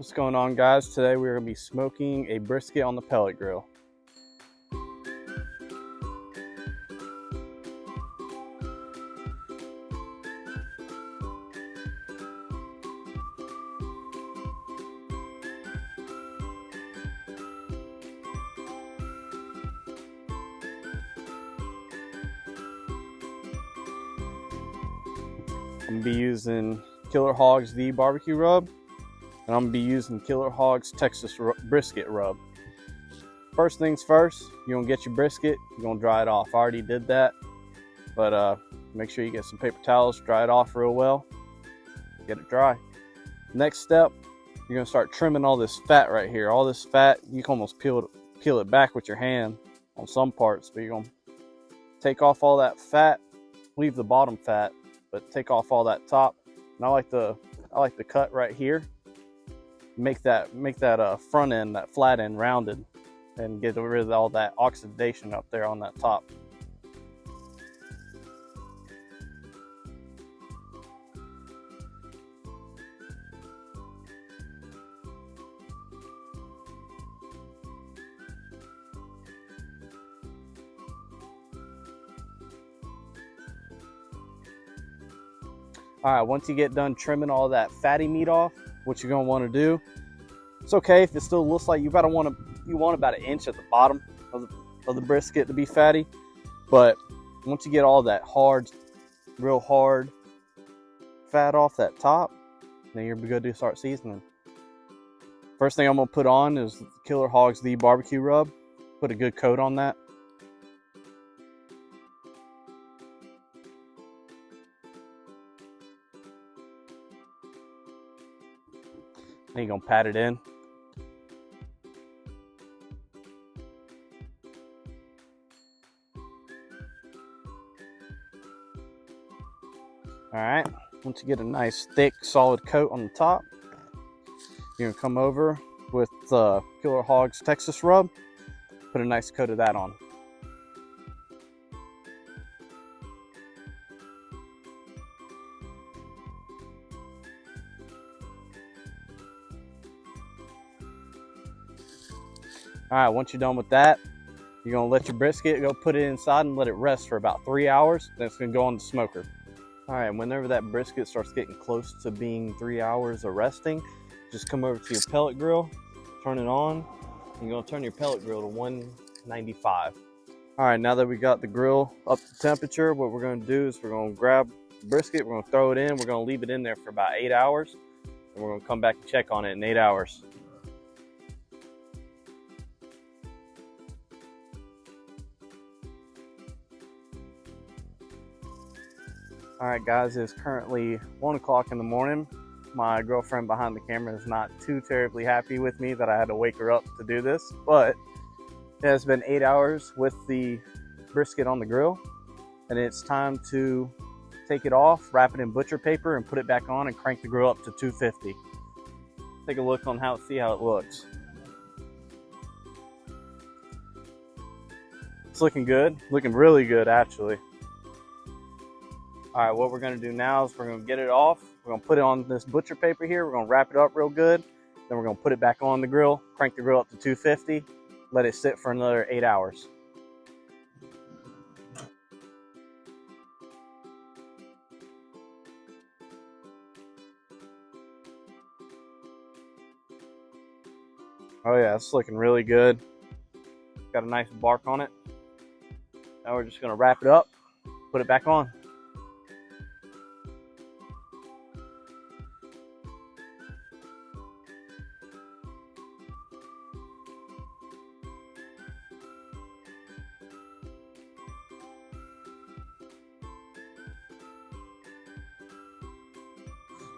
What's going on, guys? Today we're going to be smoking a brisket on the pellet grill. I'm going to be using Killer Hogs the barbecue rub, and I'm going to be using Killer Hogs Texas brisket rub. First things first, you're going to get your brisket, you're going to dry it off. I already did that, but make sure you get some paper towels, dry it off real well, get it dry. Next step, you're going to start trimming all this fat right here. All this fat, you can almost peel it back with your hand on some parts, but you're going to take off all that fat, leave the bottom fat, but take off all that top. And I like the cut right here. Make that front end, that flat end, rounded, and get rid of all that oxidation up there on that top. All right, once you get done trimming all that fatty meat off, what you're gonna want to do, it's okay if it still looks like you want about 1 inch at the bottom of the brisket to be fatty, but once you get all that real hard fat off that top, then you're good to start seasoning. First thing I'm gonna put on is Killer Hogs the barbecue rub. Put a good coat on that. Then you're gonna pat it in. All right, once you get a nice thick solid coat on the top, you're gonna come over with Killer Hogs Texas rub, put a nice coat of that on. All right, once you're done with that, you're gonna let your brisket go, put it inside and let it rest for about 3 hours. Then it's gonna go on the smoker. All right, whenever that brisket starts getting close to being 3 hours of resting, just come over to your pellet grill, turn it on. You're gonna turn your pellet grill to 195. All right, now that we got the grill up to temperature, what we're gonna do is we're gonna grab the brisket, we're gonna throw it in, we're gonna leave it in there for about 8 hours, and we're gonna come back and check on it in 8 hours. All right, guys, it's currently 1 o'clock in the morning. My girlfriend behind the camera is not too terribly happy with me that I had to wake her up to do this, but it has been 8 hours with the brisket on the grill, and it's time to take it off, wrap it in butcher paper, and put it back on and crank the grill up to 250. Take a look on see how it looks. It's looking good, looking really good actually. All right, what we're gonna do now is we're gonna get it off. We're gonna put it on this butcher paper here. We're gonna wrap it up real good. Then we're gonna put it back on the grill, crank the grill up to 250, let it sit for another 8 hours. Oh yeah, it's looking really good. Got a nice bark on it. Now we're just gonna wrap it up, put it back on.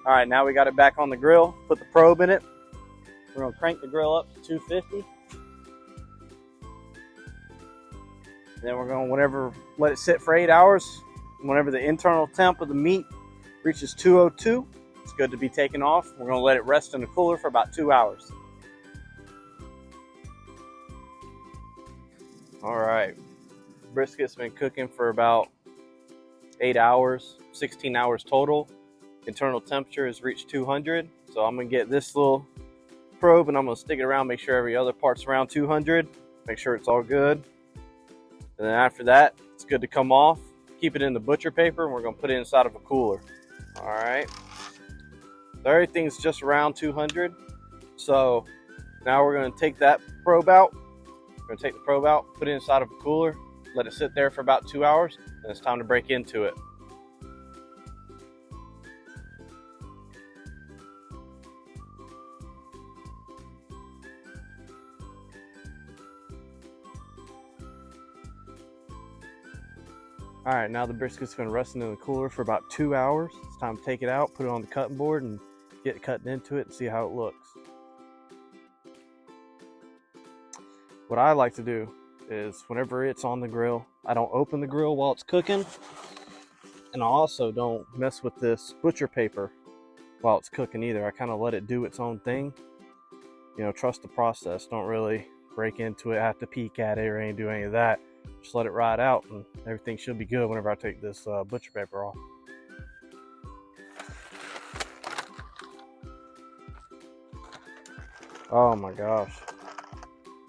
All right, now we got it back on the grill, put the probe in it. We're gonna crank the grill up to 250. Then we're gonna let it sit for 8 hours. Whenever the internal temp of the meat reaches 202, it's good to be taken off. We're gonna let it rest in the cooler for about 2 hours. All right, brisket's been cooking for about 8 hours, 16 hours total. Internal temperature has reached 200. So I'm gonna get this little probe and I'm gonna stick it around, make sure every other part's around 200, make sure it's all good. And then after that, it's good to come off. Keep it in the butcher paper and we're gonna put it inside of a cooler. All right, so everything's just around 200. So now we're gonna take that probe out. We're gonna take the probe out, put it inside of a cooler, let it sit there for about 2 hours, and it's time to break into it. All right, now the brisket's been resting in the cooler for about 2 hours. It's time to take it out, put it on the cutting board, and get cutting into it and see how it looks. What I like to do is whenever it's on the grill, I don't open the grill while it's cooking, and I also don't mess with this butcher paper while it's cooking either. I kind of let it do its own thing. You know, trust the process. Don't really break into it, have to peek at it or do any of that. Just let it ride out and everything should be good whenever I take this butcher paper off. Oh my gosh.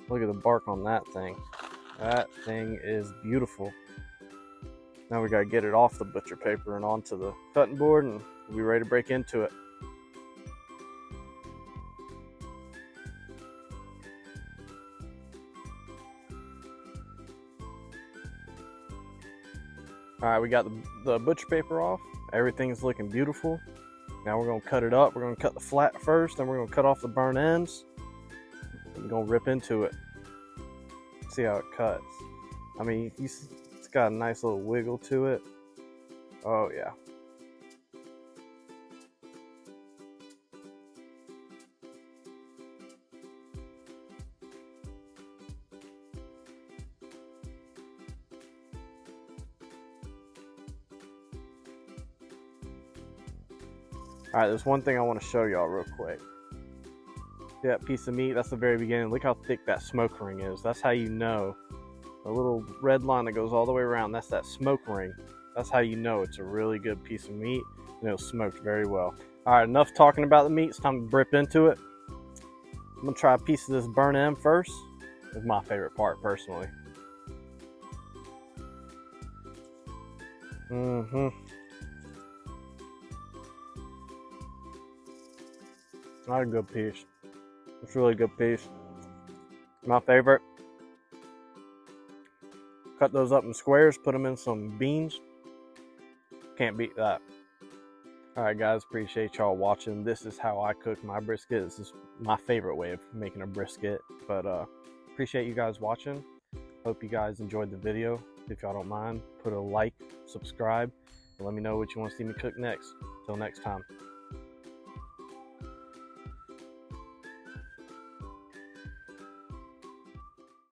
Look at the bark on that thing. That thing is beautiful. Now we gotta get it off the butcher paper and onto the cutting board and we'll be ready to break into it. All right, we got the butcher paper off. Everything's looking beautiful. Now we're gonna cut it up. We're gonna cut the flat first, then we're gonna cut off the burnt ends. We're gonna rip into it. See how it cuts. I mean, it's got a nice little wiggle to it. Oh yeah. All right, there's one thing I want to show y'all real quick. See that piece of meat? That's the very beginning. Look how thick that smoke ring is. That's how you know. The little red line that goes all the way around, that's that smoke ring. That's how you know it's a really good piece of meat and it was smoked very well. All right, enough talking about the meat. It's time to rip into it. I'm gonna try a piece of this burnt end first. It's my favorite part personally. Not a good piece. It's a really good piece. My favorite. Cut those up in squares, put them in some beans. Can't beat that. All right, guys, appreciate y'all watching. This is how I cook my brisket. This is my favorite way of making a brisket, but appreciate you guys watching. Hope you guys enjoyed the video. If y'all don't mind, put a like, subscribe, and let me know what you want to see me cook next. Till next time.